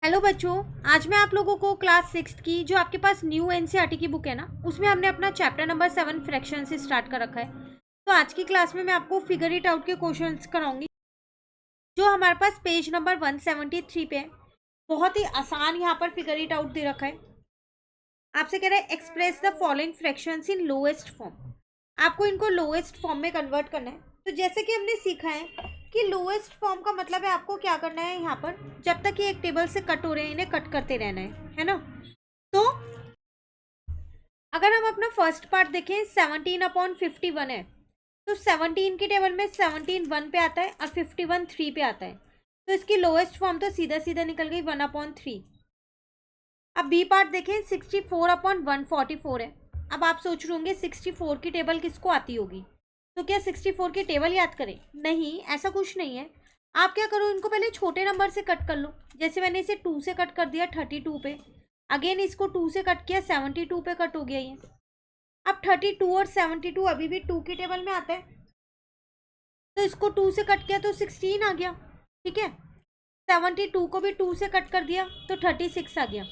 Hello बच्चों, आज मैं आप लोगों को क्लास 6 की जो आपके पास न्यू एनसीईआरटी की बुक है ना, उसमें हमने अपना चैप्टर नंबर 7 फ्रैक्शन से स्टार्ट कर रखा है। तो आज की क्लास में मैं आपको फिगर इट आउट के क्वेश्चंस कराऊंगी जो हमारे पास पेज नंबर 173 पे है। बहुत ही आसान यहाँ पर फिगर इट आउट दे रखा है। आपसे कह रहा है express the following fractions in lowest form. आपको इनको लोएस्ट फॉर्म में कन्वर्ट करना है। तो जैसे कि हमने सीखा है कि लोएस्ट फॉर्म का मतलब है आपको क्या करना है, यहाँ पर जब तक ये एक टेबल से कट हो रहे हैं इन्हें कट करते रहना है ना। तो अगर हम अपना फर्स्ट पार्ट देखें 17/51 है, तो 17 की टेबल में 17 1 पे आता है और 51 3 पे आता है। तो इसकी लोएस्ट फॉर्म तो सीधा सीधा निकल गई 1/3। अब बी पार्ट देखें 64/144 है। अब आप सोच रहे होंगे 64 की टेबल किसको आती होगी, तो क्या 64 की टेबल याद करें? नहीं, ऐसा कुछ नहीं है। आप क्या करो, इनको पहले छोटे नंबर से कट कर लो। जैसे मैंने इसे 2 से कट कर दिया 32 पे, अगेन इसको 2 से कट किया 72 पे कट हो गया ये। अब 32 और 72 अभी भी 2 की टेबल में आता है, तो इसको 2 से कट किया तो 16 आ गया। ठीक है, 72 को भी 2 से कट कर दिया तो 36 आ गया।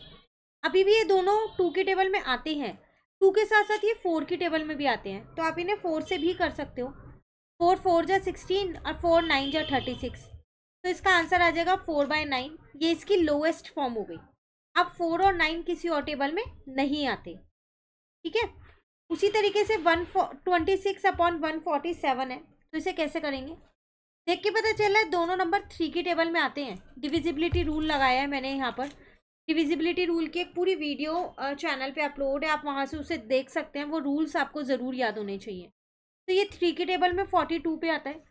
अभी भी ये दोनों 2 की टेबल में आते हैं, 2 के साथ साथ ये 4 की टेबल में भी आते हैं, तो आप इन्हें 4 से भी कर सकते हो। 4 4 जा 16 और 4 9 जा 36, तो इसका आंसर आ जाएगा 4/9। ये इसकी लोएस्ट फॉर्म हो गई। अब 4 और 9 किसी और टेबल में नहीं आते। ठीक है, उसी तरीके से 126/147 है, तो इसे कैसे करेंगे? देख के पता चल रहा है दोनों नंबर 3 की टेबल में आते हैं। डिविजिबिलिटी रूल लगाया है मैंने यहाँ पर। डिविजिबिलिटी रूल की एक पूरी वीडियो चैनल पे अपलोड है, आप वहाँ से उसे देख सकते हैं। वो रूल्स आपको ज़रूर याद होने चाहिए। तो ये 3 की टेबल में 42 पे आता है।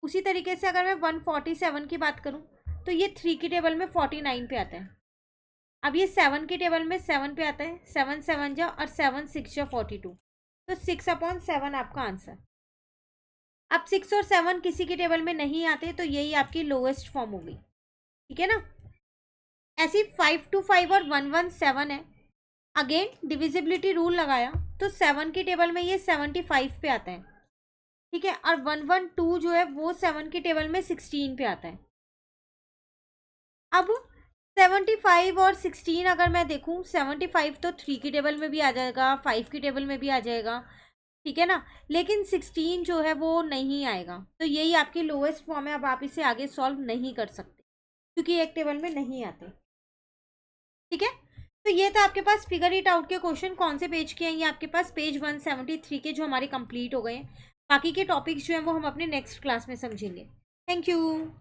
उसी तरीके से अगर मैं 147 की बात करूँ तो ये 3 की टेबल में 49 पे आता है। अब ये 7 की टेबल में 7 पे आता है, 7 7 जा और 7 6 जा 42, तो 6/7 आपका आंसर। अब 6 और 7 किसी की टेबल में नहीं आते, तो यही आपकी लोएस्ट फॉर्म हो गई। ठीक है ना। ऐसी 5/5 और 1/7 है। अगेन डिविजिबिलिटी रूल लगाया तो 7 की टेबल में ये 75 पे आता है। ठीक है, और 1/2 जो है वो 7 की टेबल में 16 पे आता है। अब 75 और 16 अगर मैं देखूं, 75 तो 3 की टेबल में भी आ जाएगा, 5 की टेबल में भी आ जाएगा। ठीक है ना, लेकिन 16 जो है वो नहीं आएगा, तो यही आपकी लोएस्ट फॉर्म है। अब आप इसे आगे सॉल्व नहीं कर सकते क्योंकि एक टेबल में नहीं आते। ठीक है, तो ये था आपके पास फिगर इट आउट के क्वेश्चन। कौन से पेज के हैं ये? आपके पास पेज 173 के, जो हमारे कंप्लीट हो गए हैं। बाकी के टॉपिक्स जो हैं वो हम अपने नेक्स्ट क्लास में समझेंगे। Thank you.